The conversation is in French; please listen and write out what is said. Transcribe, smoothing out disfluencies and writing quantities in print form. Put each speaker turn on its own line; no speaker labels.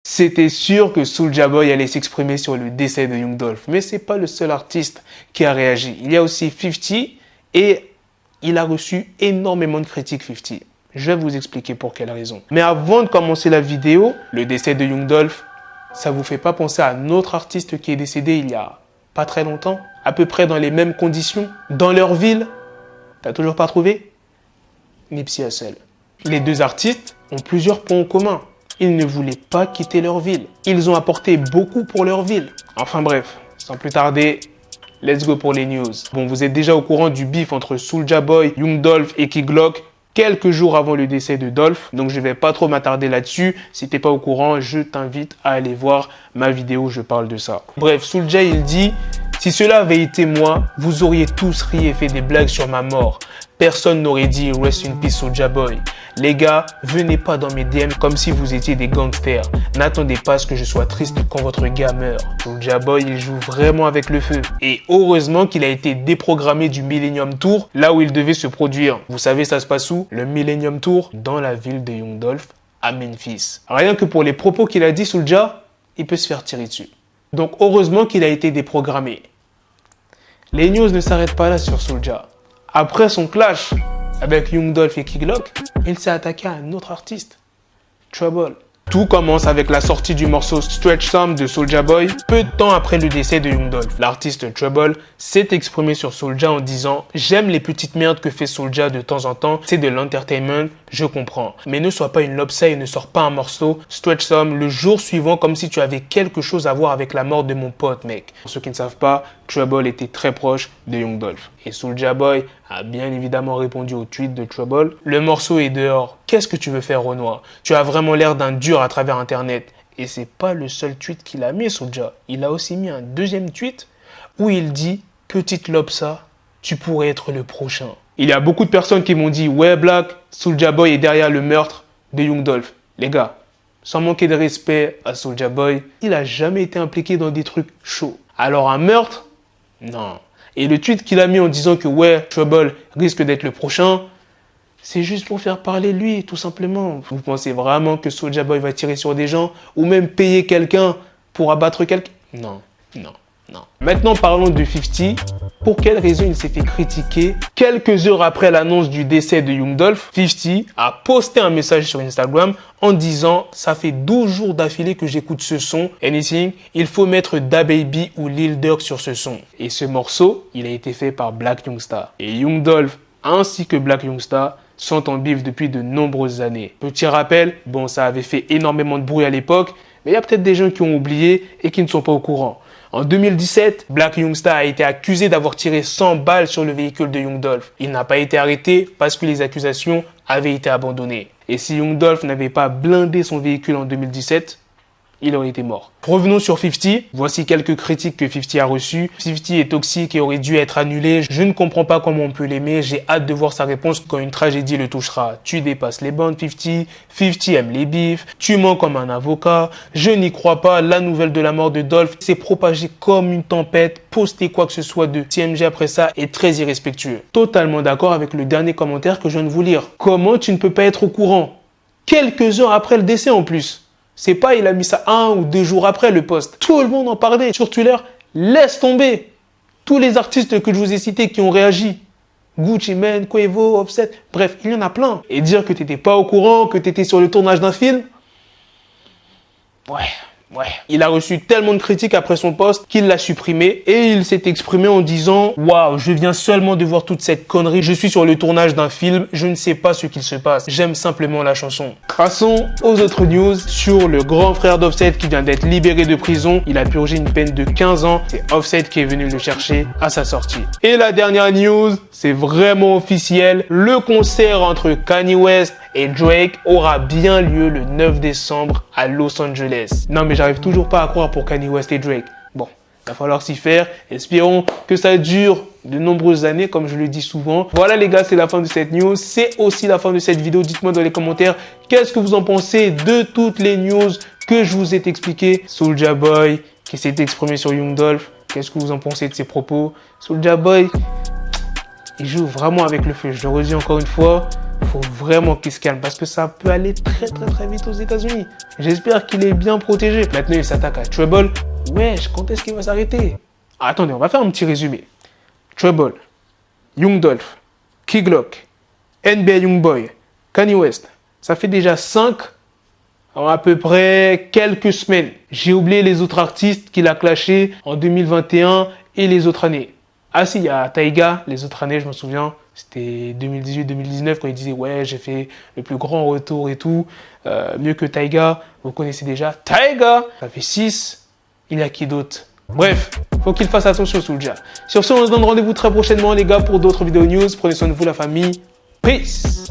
C'était sûr que Soulja Boy allait s'exprimer sur le décès de Young Dolph, mais c'est pas le seul artiste qui a réagi. Il y a aussi 50 et il a reçu énormément de critiques 50. Je vais vous expliquer pour quelle raison. Mais avant de commencer la vidéo, le décès de Young Dolph, ça vous fait pas penser à un autre artiste qui est décédé il y a pas très longtemps, à peu près dans les mêmes conditions, dans leur ville? T'as toujours pas trouvé? Nipsey Hussle. Les deux artistes ont plusieurs points en commun. Ils ne voulaient pas quitter leur ville. Ils ont apporté beaucoup pour leur ville. Enfin bref, sans plus tarder, let's go pour les news. Bon, vous êtes déjà au courant du beef entre Soulja Boy, Young Dolph et Key Glock quelques jours avant le décès de Dolph. Donc je vais pas trop m'attarder là-dessus. Si t'es pas au courant, je t'invite à aller voir ma vidéo où je parle de ça. Bref, Soulja il dit: si cela avait été moi, vous auriez tous ri et fait des blagues sur ma mort. Personne n'aurait dit Rest in peace Soulja Boy. Les gars, venez pas dans mes DM comme si vous étiez des gangsters. N'attendez pas à ce que je sois triste quand votre gars meurt. Soulja Boy, il joue vraiment avec le feu. Et heureusement qu'il a été déprogrammé du Millennium Tour, là où il devait se produire. Vous savez ça se passe où? Le Millennium Tour, dans la ville de Young Dolph, à Memphis. Rien que pour les propos qu'il a dit Soulja, il peut se faire tirer dessus. Donc heureusement qu'il a été déprogrammé. Les news ne s'arrêtent pas là sur Soulja. Après son clash avec Young Dolph et Key Glock, il s'est attaqué à un autre artiste, Trouble. Tout commence avec la sortie du morceau Stretch Some de Soulja Boy, peu de temps après le décès de Young Dolph. L'artiste Trouble s'est exprimé sur Soulja en disant « J'aime les petites merdes que fait Soulja de temps en temps, c'est de l'entertainment, je comprends. Mais ne sois pas une lobsa et ne sors pas un morceau Stretch Some le jour suivant comme si tu avais quelque chose à voir avec la mort de mon pote, mec. » Pour ceux qui ne savent pas, Trouble était très proche de Young Dolph. Et Soulja Boy a bien évidemment répondu au tweet de Trouble. Le morceau est dehors. Qu'est-ce que tu veux faire, Renoir? Tu as vraiment l'air d'un dur à travers Internet. Et c'est pas le seul tweet qu'il a mis, Soulja. Il a aussi mis un deuxième tweet où il dit « Petite lobsa, tu pourrais être le prochain. » Il y a beaucoup de personnes qui m'ont dit « Ouais, Black, Soulja Boy est derrière le meurtre de Young Dolph. » Les gars, sans manquer de respect à Soulja Boy, il a jamais été impliqué dans des trucs chauds. Alors un meurtre? Non. Et le tweet qu'il a mis en disant que ouais, Trouble risque d'être le prochain, c'est juste pour faire parler lui, tout simplement. Vous pensez vraiment que Soulja Boy va tirer sur des gens ou même payer quelqu'un pour abattre quelqu'un? Non, non, non. Maintenant, parlons de 50. Pour quelle raison il s'est fait critiquer? Quelques heures après l'annonce du décès de Young Dolph, 50 a posté un message sur Instagram en disant « Ça fait 12 jours d'affilée que j'écoute ce son. Anything, il faut mettre DaBaby ou Lil Durk sur ce son. » Et ce morceau, il a été fait par Black Youngsta. Et Young Dolph ainsi que Black Youngsta sont en bif depuis de nombreuses années. Petit rappel, bon, ça avait fait énormément de bruit à l'époque, mais il y a peut-être des gens qui ont oublié et qui ne sont pas au courant. En 2017, Black Youngsta a été accusé d'avoir tiré 100 balles sur le véhicule de Young Dolph. Il n'a pas été arrêté parce que les accusations avaient été abandonnées. Et si Young Dolph n'avait pas blindé son véhicule en 2017, il aurait été mort. Revenons sur 50. Voici quelques critiques que 50 a reçues. 50 est toxique et aurait dû être annulé. Je ne comprends pas comment on peut l'aimer. J'ai hâte de voir sa réponse quand une tragédie le touchera. Tu dépasses les bandes, 50. 50 aime les bifs. Tu mens comme un avocat. Je n'y crois pas. La nouvelle de la mort de Dolph s'est propagée comme une tempête. Poster quoi que ce soit de TMG après ça est très irrespectueux. Totalement d'accord avec le dernier commentaire que je viens de vous lire. Comment tu ne peux pas être au courant? Quelques heures après le décès en plus. C'est pas il a mis ça 1 ou 2 jours après le post. Tout le monde en parlait sur Twitter. Laisse tomber. Tous les artistes que je vous ai cités qui ont réagi. Gucci Mane, Quavo, Offset, bref, il y en a plein. Et dire que t'étais pas au courant, que t'étais sur le tournage d'un film, ouais. Il a reçu tellement de critiques après son post qu'il l'a supprimé et il s'est exprimé en disant « Waouh, je viens seulement de voir toute cette connerie. Je suis sur le tournage d'un film. Je ne sais pas ce qu'il se passe. J'aime simplement la chanson. » Passons aux autres news sur le grand frère d'Offset qui vient d'être libéré de prison. Il a purgé une peine de 15 ans. C'est Offset qui est venu le chercher à sa sortie. Et la dernière news, c'est vraiment officiel. Le concert entre Kanye West et Drake aura bien lieu le 9 décembre à Los Angeles. Non mais j'arrive toujours pas à croire pour Kanye West et Drake. Bon, il va falloir s'y faire. Espérons que ça dure de nombreuses années, comme je le dis souvent. Voilà les gars, c'est la fin de cette news. C'est aussi la fin de cette vidéo. Dites-moi dans les commentaires qu'est-ce que vous en pensez de toutes les news que je vous ai expliquées. Soulja Boy qui s'est exprimé sur Young Dolph. Qu'est-ce que vous en pensez de ses propos? Soulja Boy, il joue vraiment avec le feu. Je le redis encore une fois. faut vraiment qu'il se calme parce que ça peut aller très vite aux États-Unis. J'espère qu'il est bien protégé. Maintenant, il s'attaque à Trouble. Wesh, quand est-ce qu'il va s'arrêter? Attendez, on va faire un petit résumé. Trouble, Young Dolph, Key Glock, NBA Youngboy, Kanye West. Ça fait déjà 5 en à peu près quelques semaines. J'ai oublié les autres artistes qu'il a clashés en 2021 et les autres années. Ah si, il y a Tyga, les autres années, je me souviens, c'était 2018-2019 quand il disait « Ouais, j'ai fait le plus grand retour et tout, mieux que Tyga. » Vous connaissez déjà Tyga. Ça fait 6. Il y a qui d'autre? Bref, faut qu'il fasse attention, Soulja. Sur ce, on se donne rendez-vous très prochainement, les gars, pour d'autres vidéos news. Prenez soin de vous, la famille. Peace.